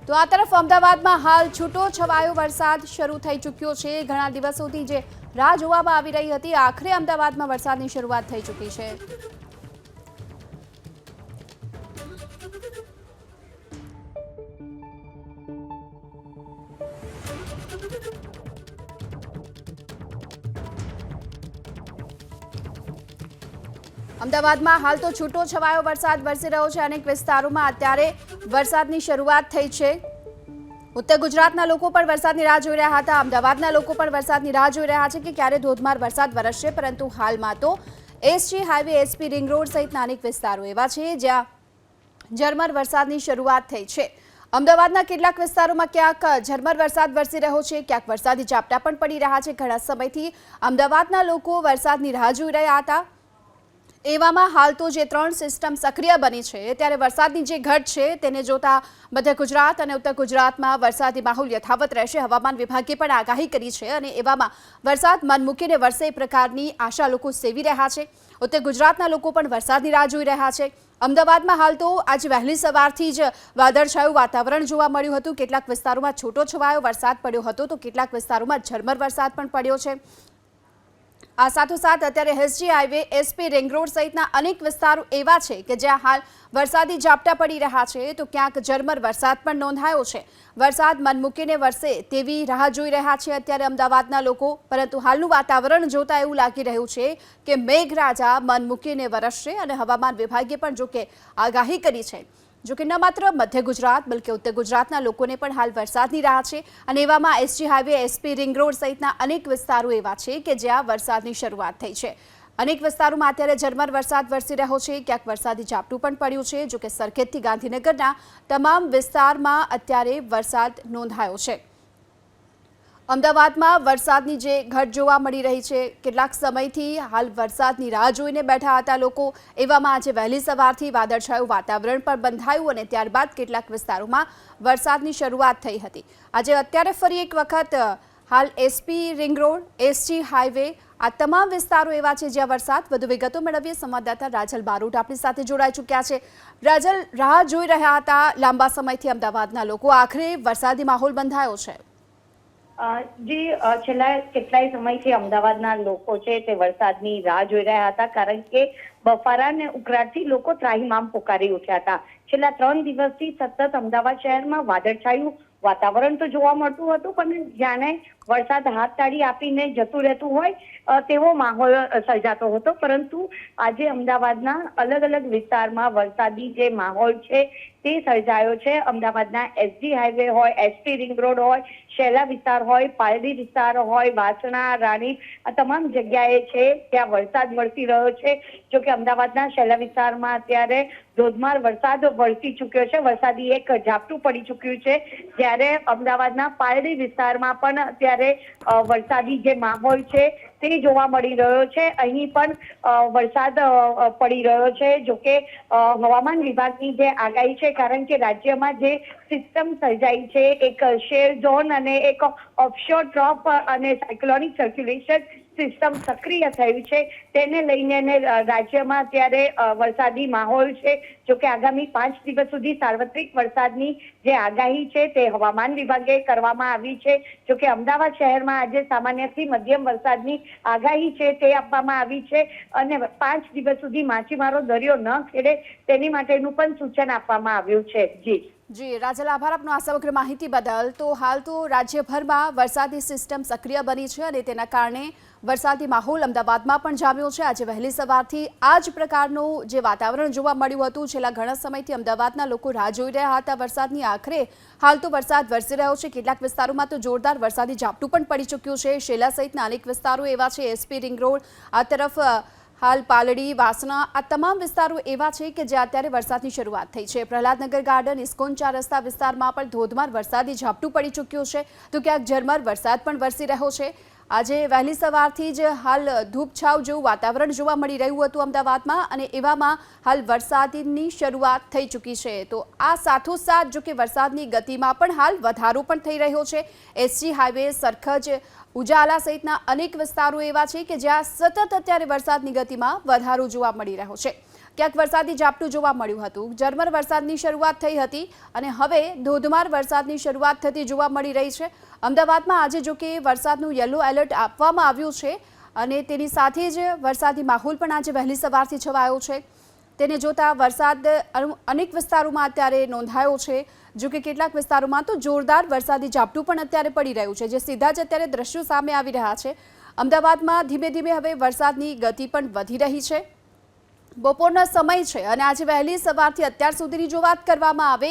તો આ તરફ અમદાવાદમાં હાલ છૂટો છવાયો વરસાદ શરૂ થઈ ચૂક્યો છે। ઘણા દિવસોથી જે રાહ જોવામાં આવી રહી હતી, આખરે અમદાવાદમાં વરસાદની શરૂઆત થઈ ચૂકી છે। અમદાવાદમાં હાલ તો છૂટો છવાયો વરસાદ વરસી રહ્યો છે। અનેક વિસ્તારોમાં અત્યારે વરસાદની શરૂઆત થઈ છે। ઉત્તર ગુજરાતના લોકો પણ વરસાદની રાહ જોઈ રહ્યા હતા। અમદાવાદના લોકો પણ વરસાદની રાહ જોઈ રહ્યા છે કે ક્યારે ધોધમાર વરસાદ વરસશે, પરંતુ હાલમાં તો SG highway, SP ring road સહિતના અનેક વિસ્તારો એવા છે જ્યાં ઝરમર વરસાદની શરૂઆત થઈ છે। અમદાવાદના કેટલાક વિસ્તારોમાં ક્યાંક ઝરમર વરસાદ વરસી રહ્યો છે, ક્યાંક વરસાદી ઝાપટા પણ પડી રહ્યા છે। ઘણા સમયથી અમદાવાદના લોકો વરસાદની રાહ જોઈ રહ્યા હતા। એવામાં હાલ તો જે 3 સિસ્ટમ સક્રિય બની છે, ત્યારે વરસાદની જે ઘટ છે તેને જોતા મધ્ય ગુજરાત અને ઉત્તર ગુજરાતમાં વરસાદી માહોલ યથાવત રહેશે। હવામાન વિભાગે પણ આગાહી કરી છે અને એવામાં વરસાદ મન મૂકીને વરસે એ પ્રકારની આશા લોકો સેવી રહ્યા છે। ઉત્તર ગુજરાતના લોકો પણ વરસાદની રાહ જોઈ રહ્યા છે। અમદાવાદમાં હાલ તો આજે વહેલી સવારથી જ વાદળછાયું વાતાવરણ જોવા મળ્યું હતું। કેટલાક વિસ્તારોમાં છૂટો છવાયો વરસાદ પડ્યો હતો, તો કેટલાક વિસ્તારોમાં ઝરમર વરસાદ પણ પડ્યો છે। આ સાથોસાથ અત્યારે SG highway, SP ring road સહિતના અનેક વિસ્તારો એવા છે કે જ્યાં હાલ વરસાદી ઝાપટા પડી રહ્યા છે, તો ક્યાંક ઝરમર વરસાદ પણ નોંધાયો છે। વરસાદ મન મૂકીને વરસે તેવી રાહ જોઈ રહ્યા છે અત્યારે અમદાવાદના લોકો, પરંતુ હાલનું વાતાવરણ જોતા એવું લાગી રહ્યું છે કે મેઘરાજા મન મૂકીને વરસશે અને હવામાન વિભાગે પણ જોકે આગાહી કરી છે। જોકે ન માત્ર મધ્ય ગુજરાત બલકે ઉત્તર ગુજરાતના લોકોને પણ હાલ વરસાદની રાહ છે અને એવામાં SG highway, SP ring road સહિતના અનેક વિસ્તારો એવા છે કે જ્યાં વરસાદની શરૂઆત થઈ છે। અનેક વિસ્તારોમાં અત્યારે ઝરમર વરસાદ વરસી રહ્યો છે, ક્યાંક વરસાદી ઝાપટું પણ પડ્યું છે। જોકે સરખેજથી ગાંધીનગરના તમામ વિસ્તારમાં અત્યારે વરસાદ નોંધાયો છે। અમદાવાદમાં વરસાદની જે ઘટ જોવા મળી રહી છે, કેટલાક સમયથી હાલ વરસાદની રાહ જોઈને બેઠા હતા લોકો, એવામાં આજે વહેલી સવારથી વાદળછાયું વાતાવરણ પણ બંધાયું અને ત્યારબાદ કેટલાક વિસ્તારોમાં વરસાદની શરૂઆત થઈ હતી। આજે અત્યારે ફરી એક વખત હાલ SP ring road, SG highway, આ તમામ વિસ્તારો એવા છે જ્યાં વરસાદ। વધુ વિગતો મેળવીએ સંવાદદાતા રાજલ બારોટ આપણી સાથે જોડાઈ ચૂક્યા છે। રાજલ, રાહ જોઈ રહ્યા હતા લાંબા સમયથી અમદાવાદના લોકો, આખરે વરસાદી માહોલ બંધાયો છે। છેલ્લા કેટલાય સમયથી અમદાવાદના લોકો છે તે વરસાદની રાહ જોઈ રહ્યા હતા, કારણ કે બફારા અને ઉકળાટથી લોકો ત્રાહિમામ પોકારી ઉઠ્યા હતા। છેલ્લા 3 દિવસથી સતત અમદાવાદ શહેરમાં વાદળછાયું વાતાવરણ તો જોવા મળતું હતું, પણ જાણે વરસાદ હાથ તાળી આપીને જતું રહેતું હોય તેવો માહોલ સર્જાતો હતો। પરંતુ આજે અમદાવાદના અલગ અલગ વિસ્તારમાં વરસાદી જે માહોલ છે તે સર્જાયો છે। અમદાવાદના એસજી હાઈવે હોય, એસપી રિંગ રોડ હોય, શેલા વિસ્તાર હોય, પાલડી વિસ્તાર હોય, વાસણા, રાણી, આ તમામ જગ્યાએ છે ત્યાં વરસાદ વરસી રહ્યો છે। જો કે અમદાવાદના શેલા વિસ્તારમાં અત્યારે ધોધમાર વરસાદ વરસી ચૂક્યો છે, વરસાદી એક ઝાપટું પડી ચૂક્યું છે। જ્યારે અમદાવાદના પાલડી વિસ્તારમાં પણ અત્યારે વરસાદી જે માહોલ છે તે જોવા મળી રહ્યો છે। અહીં પણ વરસાદ પડી રહ્યો છે। જોકે હવામાન વિભાગની જે આગાહી છે, કારણ કે રાજ્યમાં જે સિસ્ટમ સર્જાઈ છે, એક શેર ઝોન અને એક ઓફશોર ટ્રોપ અને સાયક્લોનિક સર્ક્યુલેશન સિસ્ટમ સક્રિય થયું છે, તેને લઈને રાજ્યમાં અત્યારે વરસાદી માહોલ છે। જોકે આગામી 5 દિવસ સુધી સાર્વત્રિક વરસાદની જે આગાહી છે તે હવામાન વિભાગે કરવામાં આવી છે। જોકે અમદાવાદ શહેરમાં આજે સામાન્યથી મધ્યમ વરસાદની આગાહી છે તે આપવામાં આવી છે અને 5 દિવસ સુધી માછીમારો દરિયો ન ખેડે તેની માટેનું પણ સૂચન આપવામાં આવ્યું છે। જી રાજલ, આભાર આપનો આ સમગ્ર માહિતી બદલ। તો હાલ તો રાજ્યભરમાં વરસાદી સિસ્ટમ સક્રિય બની છે અને તેના કારણે વરસાદી માહોલ અમદાવાદમાં પણ જામ્યો છે। આજે વહેલી સવારથી આ જ પ્રકારનું જે વાતાવરણ જોવા મળ્યું હતું, છેલ્લા ઘણા સમયથી અમદાવાદના લોકો રાહ જોઈ રહ્યા હતા વરસાદની, આખરે હાલ તો વરસાદ વરસી રહ્યો છે। કેટલાક વિસ્તારોમાં તો જોરદાર વરસાદી ઝાપટું પણ પડી ચૂક્યું છે। શેલા સહિતના અનેક વિસ્તારો એવા છે, એસપી રિંગ રોડ, આ તરફ હાલ પાલડી, વાસણા, આ તમામ વિસ્તારો એવા છે કે જ્યાં અત્યારે વરસાદની શરૂઆત થઈ છે। પ્રહલાદનગર ગાર્ડન, ઇસ્કોન 4 રસ્તા વિસ્તારમાં પણ ધોધમાર વરસાદી ઝાપટું પડી ચૂક્યું છે, તો ક્યાંક ઝરમર વરસાદ પણ વરસી રહ્યો છે। આજે વહેલી સવારથી જ હાલ ધૂપછાવ જેવું વાતાવરણ જોવા મળી રહ્યું હતું અમદાવાદમાં અને એવામાં હાલ વરસાદની શરૂઆત થઈ ચૂકી છે। તો આ સાથોસાથ જો કે વરસાદની ગતિમાં પણ હાલ વધારો પણ થઈ રહ્યો છે। એસજી હાઈવે, સરખેજ, ઉજાલા સહિતના અનેક વિસ્તારો એવા છે કે જ્યાં સતત અત્યારે વરસાદની ગતિમાં વધારો જોવા મળી રહ્યો છે। ક્યાંક વરસાદી ઝાપટું જોવા મળ્યું હતું. ઝરમર વરસાદની શરૂઆત થઈ હતી અને હવે ધોધમાર વરસાદની શરૂઆત થતી જોવા મળી રહી છે. અમદાવાદમાં આજે જો કે વરસાદનું યલો એલર્ટ આપવામાં આવ્યું છે અને તેની સાથે જ વરસાદી માહોલ પણ આજે વહેલી સવારથી છવાયો છે. તેને જોતા વરસાદ અનેક વિસ્તારોમાં અત્યારે નોંધાયો છે. જો કે કેટલાક વિસ્તારોમાં તો જોરદાર વરસાદી ઝાપટું પણ અત્યારે પડી રહ્યું છે, જે સીધા જ અત્યારે દ્રશ્યો સામે આવી રહ્યા છે. અમદાવાદમાં ધીમે ધીમે હવે વરસાદની ગતિ પણ વધી રહી છે. બપોરનો સમય છે અને આજે વહેલી સવારથી અત્યાર સુધીની જો વાત કરવામાં આવે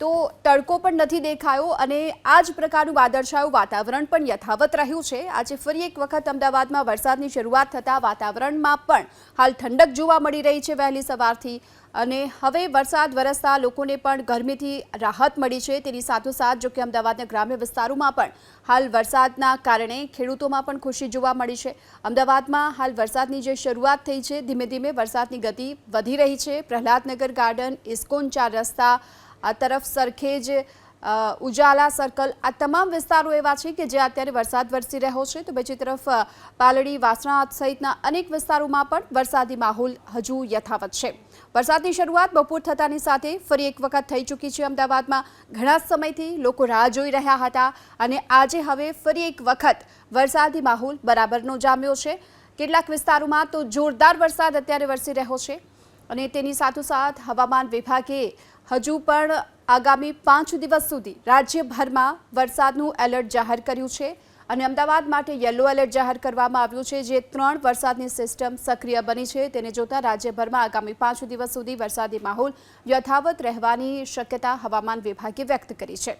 તો તડકો પણ નથી દેખાયો અને આ જ પ્રકારનું વાદળછાયું વાતાવરણ પણ યથાવત રહ્યું છે. આજે ફરી એક વખત અમદાવાદમાં વરસાદની શરૂઆત થતાં વાતાવરણમાં પણ હાલ ઠંડક જોવા મળી રહી છે વહેલી સવારથી અને હવે વરસાદ વરસતા લોકોને પણ ગરમીથી રાહત મળી છે. તેની સાથોસાથ જો કે અમદાવાદના ગ્રામ્ય વિસ્તારોમાં પણ હાલ વરસાદના કારણે ખેડૂતોમાં પણ ખુશી જોવા મળી છે. અમદાવાદમાં હાલ વરસાદની જે શરૂઆત થઈ છે, ધીમે ધીમે વરસાદની ગતિ વધી રહી છે. પ્રહલાદનગર ગાર્ડન, ઇસ્કોન 4 રસ્તા, આ તરફ સરખેજ, ઉજાલા સર્કલ, આ તમામ વિસ્તારો એવા છે કે જે અત્યારે વરસાદ વરસી રહ્યો છે. તો બીજી તરફ પાલડી, વાસણા સહિતના અનેક વિસ્તારોમાં પણ વરસાદી માહોલ હજુ યથાવત છે. વરસાદની શરૂઆત બપોર થતાની સાથે ફરી એક વખત થઈ ચૂકી છે. અમદાવાદમાં ઘણા સમયથી લોકો રાહ જોઈ રહ્યા હતા અને આજે હવે ફરી એક વખત વરસાદી માહોલ બરાબરનો જામ્યો છે. કેટલાક વિસ્તારોમાં તો જોરદાર વરસાદ અત્યારે વરસી રહ્યો છે અને તેની સાથોસાથ હવામાન વિભાગે હજુ પણ આગામી 5 દિવસ સુધી રાજ્યભરમાં વરસાદનું એલર્ટ જાહેર કર્યું છે અને અમદાવાદ માટે યલો એલર્ટ જાહેર કરવામાં આવ્યું છે, જે 3 વરસાદની સિસ્ટમ સક્રિય બની છે. તેને જોતા રાજ્યભરમાં આગામી 5 દિવસ સુધી વરસાદી માહોલ યથાવત રહેવાની શક્યતા હવામાન વિભાગે વ્યક્ત કરી છે.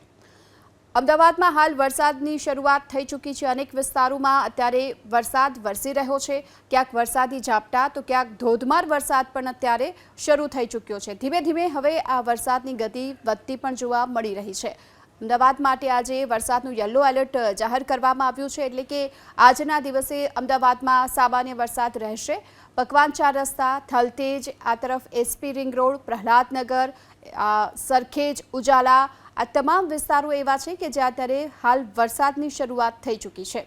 અમદાવાદમાં હાલ વરસાદની શરૂઆત થઈ ચૂકી છે. અનેક વિસ્તારોમાં અત્યારે વરસાદ વરસી રહ્યો છે. ક્યાંક વરસાદી ઝાપટા તો ક્યાંક ધોધમાર વરસાદ પણ અત્યારે શરૂ થઈ ચૂક્યો છે. ધીમે ધીમે હવે આ વરસાદની ગતિ વધતી પણ જોવા મળી રહી છે. અમદાવાદ માટે આજે વરસાદનું યલો એલર્ટ જાહેર કરવામાં આવ્યું છે, એટલે કે આજના દિવસે અમદાવાદમાં સામાન્ય વરસાદ રહેશે. પકવાન 4 રસ્તા, થલતેજ, આ તરફ SP ring road, Prahlad Nagar, Sarkhej, Ujala, આ તમામ વિસ્તારો એવા છે કે જ્યાં અત્યારે હાલ વરસાદની શરૂઆત થઈ ચૂકી છે.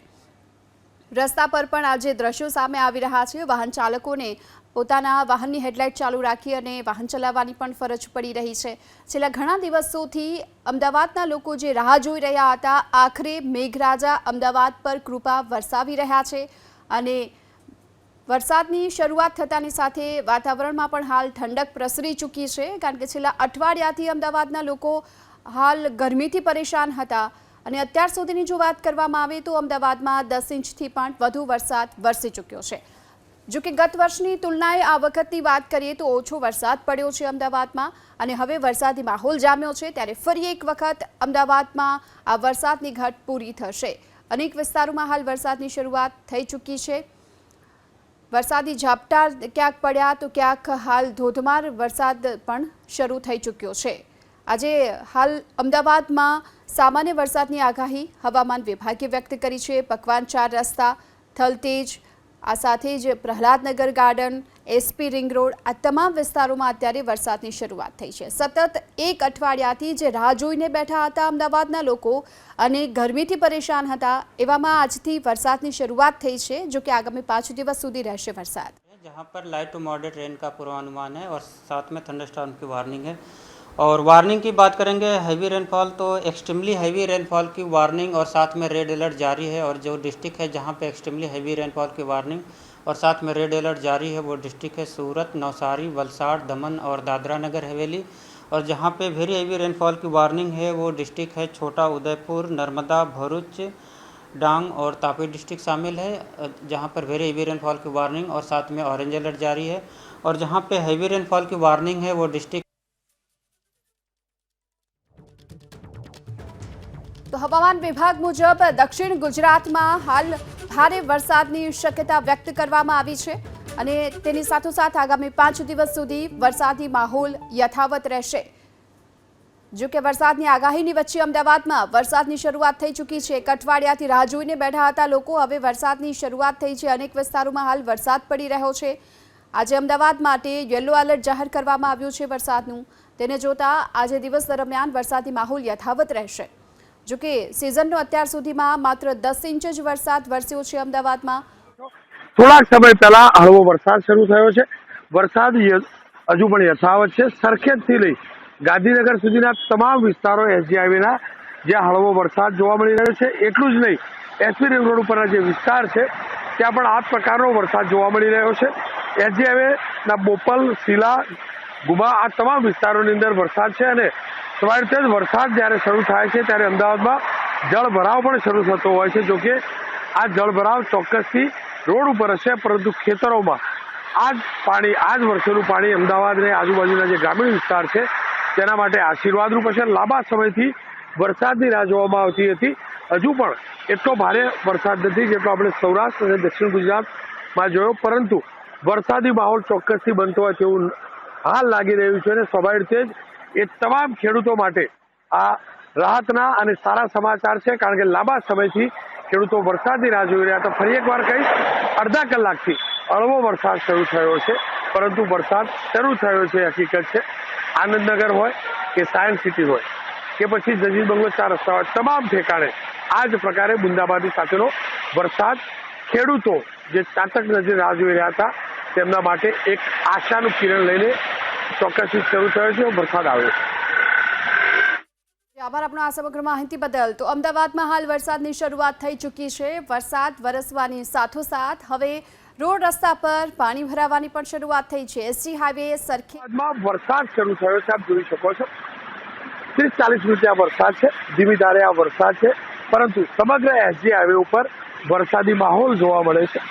રસ્તા પર પણ આજે દ્રશ્યો સામે આવી રહ્યા છે. વાહન ચાલકોને પોતાના વાહનની હેડલાઇટ ચાલુ રાખી અને વાહન ચલાવવાની પણ ફરજ પડી રહી છે. છેલ્લા ઘણા દિવસોથી અમદાવાદના લોકો જે રાહ જોઈ રહ્યા હતા, આખરે મેઘરાજા અમદાવાદ પર કૃપા વરસાવી રહ્યા છે અને વરસાદની શરૂઆત થતાની સાથે વાતાવરણમાં પણ હાલ ઠંડક પ્રસરી ચૂકી છે. કારણ કે છેલ્લા અઠવાડિયાથી અમદાવાદના લોકો હાલ ગરમીથી પરેશાન હતા અને અત્યાર સુધીની જો વાત કરવામાં આવે તો અમદાવાદમાં 10 ઇંચથી પણ વધુ વરસાદ વરસી ચૂક્યો છે. જો કે ગત વર્ષની તુલનાએ આ વખતની વાત કરીએ તો ઓછો વરસાદ પડ્યો છે અમદાવાદમાં અને હવે વરસાદી માહોલ જામ્યો છે. ત્યારે ફરી એક વખત અમદાવાદમાં આ વરસાદની ઘટ પૂરી થશે. અનેક વિસ્તારોમાં હાલ વરસાદની શરૂઆત થઈ ચૂકી છે. વરસાદી ઝાપટા ક્યાંક પડ્યા તો ક્યાંક હાલ ધોધમાર વરસાદ પણ શરૂ થઈ ચૂક્યો છે. આજે હાલ અમદાવાદમાં સામાન્ય વરસાદની આગાહી હવામાન વિભાગે વ્યક્ત કરી છે. પકવાન 4 રસ્તા, થલતેજ, આ સાથે જ Prahlad Nagar garden, SP ring road, આ તમામ વિસ્તારોમાં અત્યારે વરસાદની શરૂઆત થઈ છે. સતત એક અઠવાડિયાથી જે રાહ જોઈને બેઠા હતા અમદાવાદના લોકો અને ગરમીથી પરેશાન હતા, એવામાં આજથી વરસાદની શરૂઆત થઈ છે. જો કે આગામી 5 દિવસ સુધી રહેશે વરસાદ. जहाँ पर लाइट टू मॉडरेट रेन का पूर्वानुमान है और साथ में थंडरस्टॉर्म की वार्निंग है. और वार्निंग की बात करेंगे हैवी रेनफॉल तो एक्सट्रीमली हैवी रेनफॉल की वार्निंग और साथ में रेड अलर्ट जारी है. और जो डिस्ट्रिक्ट है जहाँ पे एक्सट्रीमली हैवी रेनफॉल की वार्निंग और साथ में रेड अलर्ट जारी है वो डिस्ट्रिक्ट है सूरत, नवसारी, वलसाड़, दमन और दादरा नगर हवेली. और जहाँ पे वेरी हैवी रेनफॉल की वार्निंग है वो डिस्ट्रिक्ट है छोटा उदयपुर, नर्मदा, भरूच, डांग और तापी डिस्ट्रिक्ट शामिल है, जहाँ पर वेरी हैवी रेनफॉल की वार्निंग और साथ में ऑरेंज अलर्ट जारी है. और जहाँ पे हैवी रेनफॉल की वार्निंग है वो डिस्ट्रिक्ट તો હવામાન વિભાગ મુજબ દક્ષિણ ગુજરાતમાં હાલ ભારે વરસાદની શક્યતા વ્યક્ત કરવામાં આવી છે અને તેની સાથોસાથ આગામી 5 દિવસ સુધી વરસાદી માહોલ યથાવત રહેશે. જો કે વરસાદની આગાહીની વચ્ચે અમદાવાદમાં વરસાદની શરૂઆત થઈ ચૂકી છે. એક અઠવાડિયાથી રાહ જોઈને બેઠા હતા લોકો, હવે વરસાદની શરૂઆત થઈ છે. અનેક વિસ્તારોમાં હાલ વરસાદ પડી રહ્યો છે. આજે અમદાવાદ માટે યલો એલર્ટ જાહેર કરવામાં આવ્યું છે વરસાદનું. તેને જોતા આજે દિવસ દરમિયાન વરસાદી માહોલ યથાવત રહેશે. જો કે સિઝનનો અત્યાર સુધીમાં માત્ર 10 ઇંચ જ વરસાદ વરસ્યો છે અમદાવાદમાં. થોડાક સમય પહેલા હળવો વરસાદ શરૂ થયો છે. વરસાદ હજુ પણ યથાવત છે. સરખેજથી લઈ ગાંધીનગર સુધીના તમામ વિસ્તારો એસજી હાઈવેના જ્યાં હળવો વરસાદ જોવા મળી રહ્યો છે. એટલું જ નહીં, એસપી રિંગ રોડ ઉપરના જે વિસ્તાર છે ત્યાં પણ આ પ્રકારનો વરસાદ જોવા મળી રહ્યો છે. એસજી હાઈવેના બોપલ, શીલા, ગુમા આ તમામ વિસ્તારોની અંદર વરસાદ છે અને સવારે જ વરસાદ જ્યારે શરૂ થાય છે ત્યારે અમદાવાદમાં જળભરાવ પણ શરૂ થતો હોય છે. જોકે આ જળભરાવ ચોક્કસથી રોડ ઉપર હશે, પરંતુ ખેતરોમાં આ જ વરસેલું પાણી અમદાવાદ અને આજુબાજુના જે ગ્રામીણ વિસ્તાર છે તેના માટે આશીર્વાદરૂપ હશે. લાંબા સમયથી વરસાદની રાહ જોવામાં આવતી હતી. હજુ પણ એટલો ભારે વરસાદ નથી જેટલો આપણે સૌરાષ્ટ્ર અને દક્ષિણ ગુજરાતમાં જોયો, પરંતુ વરસાદી માહોલ ચોક્કસથી બનતો હોય તેવું હાલ લાગી રહ્યું છે અને સ્વાભાવિક રીતે જ એ તમામ ખેડૂતો માટે આ રાહતના અને સારા સમાચાર છે, કારણ કે લાંબા સમયથી ખેડૂતો વરસાદની રાહ જોઈ રહ્યા હતા. ફરી એકવાર કહીશ, અડધા કલાકથી હળવો વરસાદ શરૂ થયો છે, પરંતુ વરસાદ શરૂ થયો છે હકીકત છે. આનંદનગર હોય કે સાયન્સ સિટી હોય કે પછી જજીર બંગલો 4 રસ્તા હોય, તમામ ઠેકાણે આ જ પ્રકારે બુંદાબાંદી સાથેનો વરસાદ ખેડૂતો જે ચાતક નજરે રાહ જોઈ રહ્યા હતા તેમના માટે એક આશાનું કિરણ લઈને ચોક્કસથી શરૂ થયો છે. વરસાદ આવ્યો છે. આભાર આપનો આ સમગ્ર માહિતી બદલ. તો અમદાવાદમાં હાલ વરસાદની શરૂઆત થઈ ચૂકી છે. વરસાદ વરસવાની સાથોસાથ હવે રોડ રસ્તા પર પાણી ભરાવાની પણ શરૂઆત થઈ છે. એસજી હાઈવે સરખેજમાં વરસાદ શરૂ થયો છે, આપ જોઈ શકો છો. 30-40 મિનિટ આ વરસાદ છે, ધીમી ધારે આ વરસાદ છે, પરંતુ સમગ્ર એસજી હાઈવે ઉપર વરસાદી માહોલ જોવા મળે છે.